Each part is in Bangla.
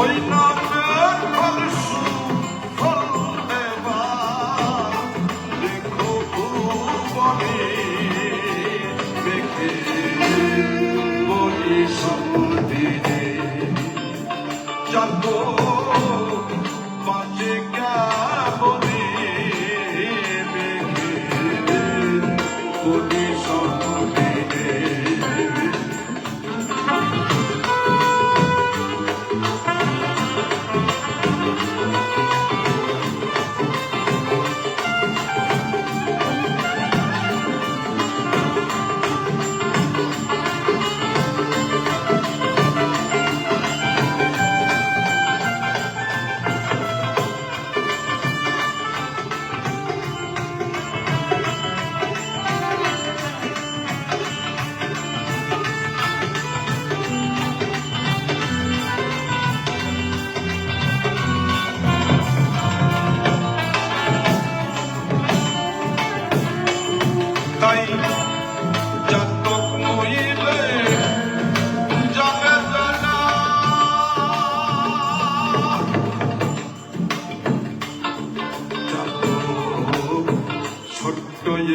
ওই নামের ফল সুফল এবার দেখো ভুবনে দেখে বলি সমদিনে জানবো বাঁচে কেমনে দেখে বলি সমদিনে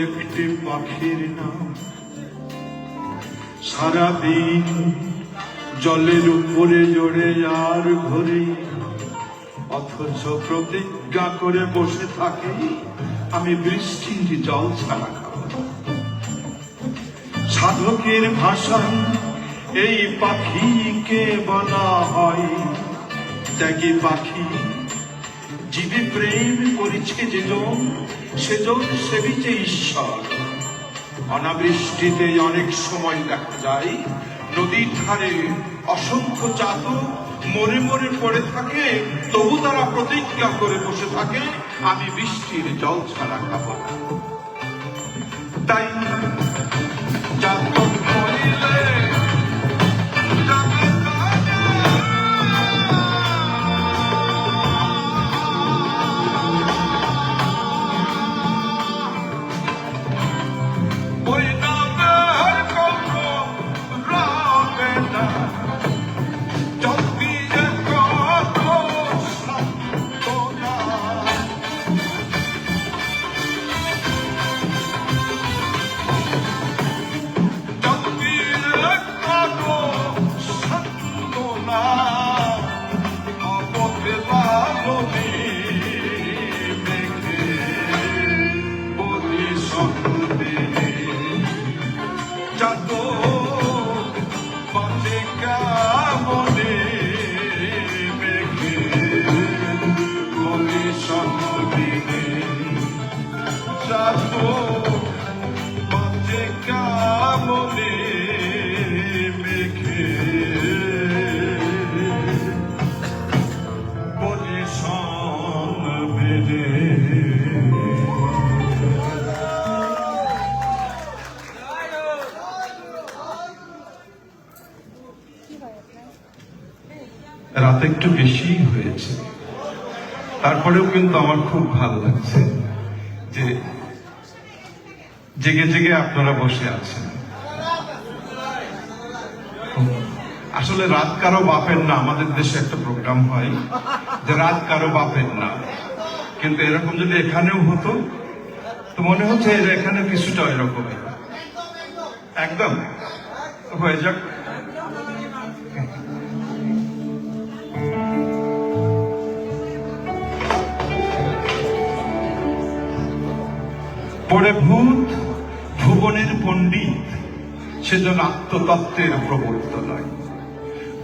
একটি পাখির নাম সারাদিন জলের উপরে জড়ে আর ঘরে অথচ প্রতিজ্ঞা করে বসে থাকে আমি বৃষ্টির জল ছাড়া খাবো। সাধকের ভাষায় এই পাখিকে বলা হয় ত্যাগী পাখি। জীবে প্রেম করেছে যেজন সেজন সেবিছে ঈশ্বর। অনাবৃষ্টিতে অনেক সময় দেখা যায় নদীর ধারে অসংখ্য চাতক মরে মরে পড়ে থাকে, তবু তারা প্রতিজ্ঞা করে বসে থাকে আমি বৃষ্টির জল ছাড়া খাবো না। তাই চাতক মরিলে রাত একটু বেশি হয়েছে, তারপরেও কিন্তু আমার খুব ভালো লাগছে যে জেগে জেগে আপনারা বসে আছেন। আসলে রাত কারো বাপের না, আমাদের দেশে একটা প্রোগ্রাম হয় যে রাত কারো বাপের না, কিন্তু এরকম যদি এখানেও হতো তো মনে হচ্ছে এখানে কিছুটা এরকমই একদম হয়ে যাক। পরে ভূত ভুবনের পণ্ডিত সেজন্য আত্মতত্ত্বের প্রবর্তন নয়।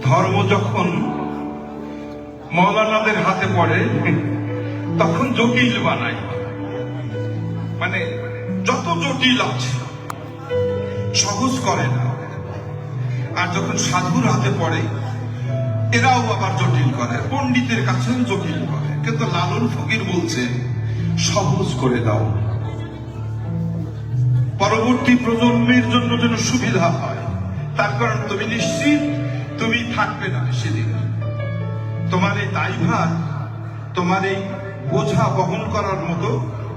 ধর্ম যখন মৌলানাদের হাতে পড়ে তখন জটিল বানায়, মানে যত জটিল আছে সহজ করে না। আর যখন সাধুর হাতে পড়ে এরাও আবার জটিল করে, পণ্ডিতের কাছেও জটিল করে। কিন্তু লালন ফকির বলছে সহজ করে দাও, পরবর্তী প্রজন্মের জন্য যেন সুবিধা হয়। তার কারণ তুমি নিশ্চিত তুমি থাকবে না সেদিন। তোমার এই দায়ভার, তোমার এই বোঝা বহন করার মতো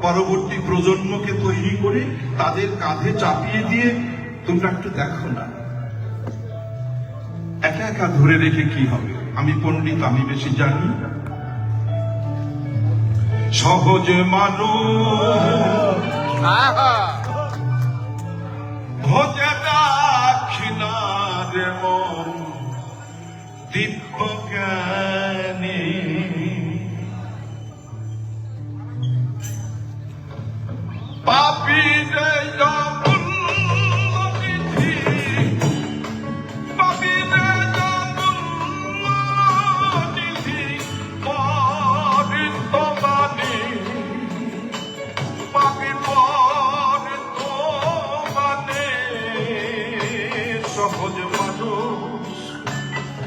পরবর্তী প্রজন্মকে তৈরি করে তাদের কাঁধে চাপিয়ে দিয়ে তোমরা একটু দেখো না, একা একা ধরে রেখে কি হবে? আমি পণ্ডিত, আমি বেশি জানি। সহজ মানুষ ভোজে দাক্ষিণার মন দিব্য জ্ঞানী। পাপী রে যমুন নিধি, পাপী রে যমুন নিধি, পরিতমানি, পাপী পরিতমানি। সহজ মানুষ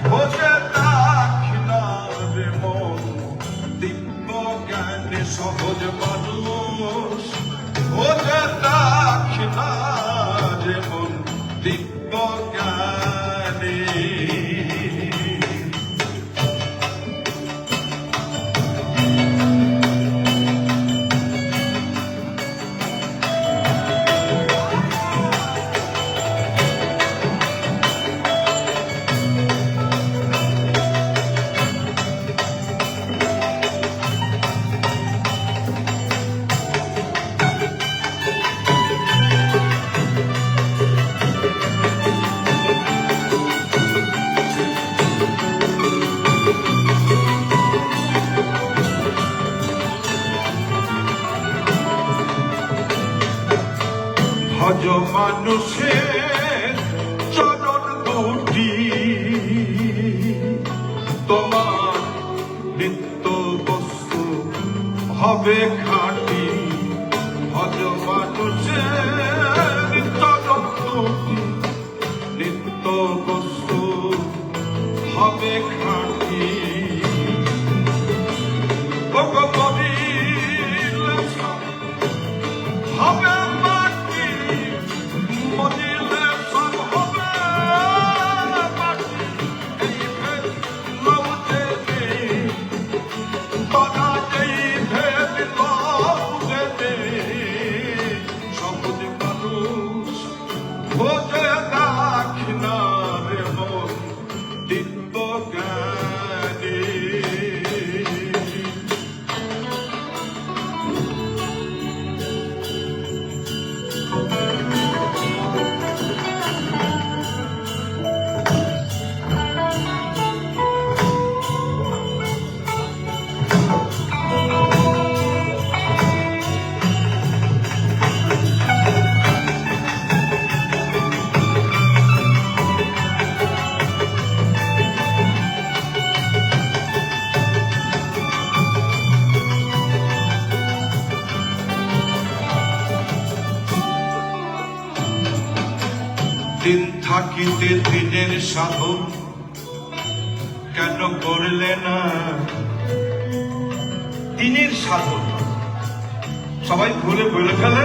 ভোজে দাক্ষিণার মন দিব্য জ্ঞানী। সহজ মানুষ ভোজে দাক্ষিণার মন দিব্য জ্ঞানী। ভজ মানুষের চরণ দুটি, তোমার নিত্য বস্তু হবে খাঁটি। ভজ মানুষের চরণ দুটি, নিত্য বস্তু হবে খাঁটি। হবে ভোজে দাক্ষিণার মন দিব্য জ্ঞানী। দিন থাকিতে দিনের সাধন কেন করলে না? দিনের সাধন সবাই ভুলে বলে ফেলে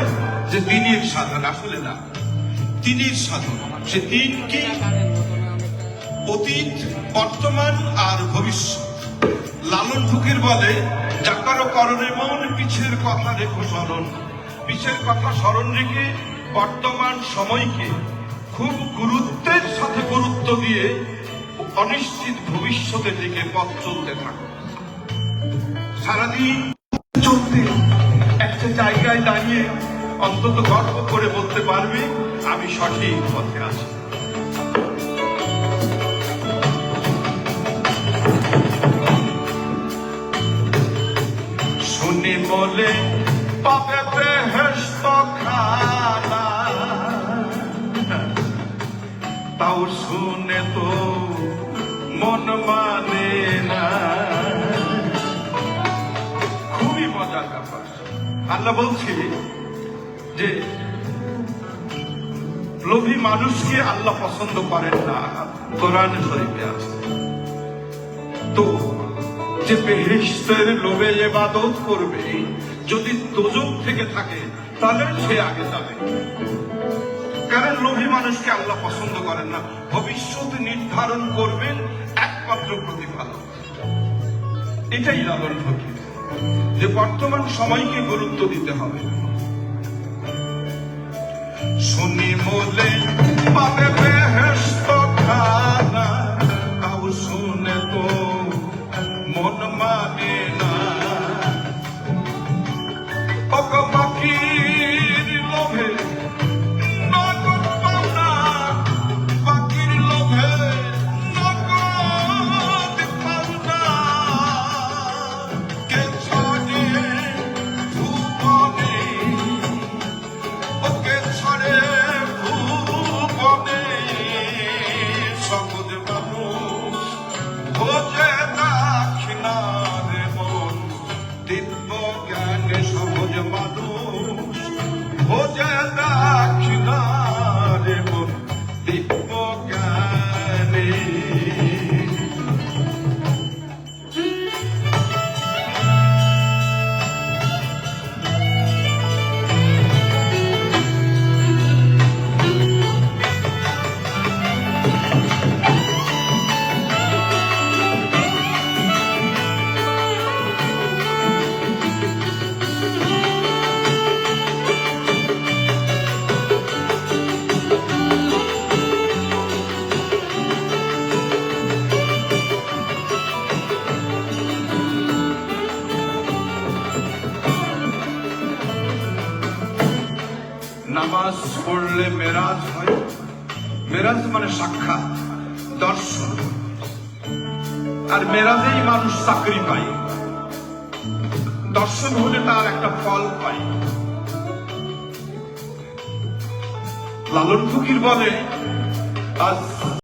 যে দিনের সাধন, আসলে না। দিনের সাধন সে দিন কি? অতীত, বর্তমান আর ভবিষ্যৎ। লালন ফকির বলে, যাকারো করণে মন পিছের কথা রেখো স্মরণ। পিছের কথা স্মরণ রেখে বর্তমান সময়কে খুব গুরুত্বের সাথে গুরুত্ব দিয়ে অনিশ্চিত ভবিষ্যতের দিকে পথ চলতে থাকো। সারাদিন চলতে একটা জায়গায় দাঁড়িয়ে অন্তত গর্ব করে বলতে পারবে, আমি সঠিক পথে আছি। শুনি বলে পাবে বেহেশত খানা, তাও শুনে তো মন মানে না। খুবই মজার ব্যাপার। আল্লাহ বলছে যে লোভী মানুষকে আল্লাহ পছন্দ করেন না, কোরআন শরীফে আছে। তো যে বেহেশতের লোভে ইবাদত করবে, যদি দোজখ থেকে থাকে তাহলে সে আগে যাবে। কারণ লোভী মানুষকে আল্লাহ পছন্দ করেন না। ভবিষ্যৎ নির্ধারণ করবেন একমাত্র প্রতিপালক। এটাই লালন ফকির, যে বর্তমান সময়কে গুরুত্ব দিতে হবে। শুনি বলে পাবে বেহেশত খানা, তাও শুনে তো করলে মেরাজ হয়। মেরাজ মানে সাক্ষাৎ, দর্শন। আর মেরাজেই মানুষ চাকরি পায়, দর্শন হলে তার একটা ফল পায়। লালন ফকির বলে, আজ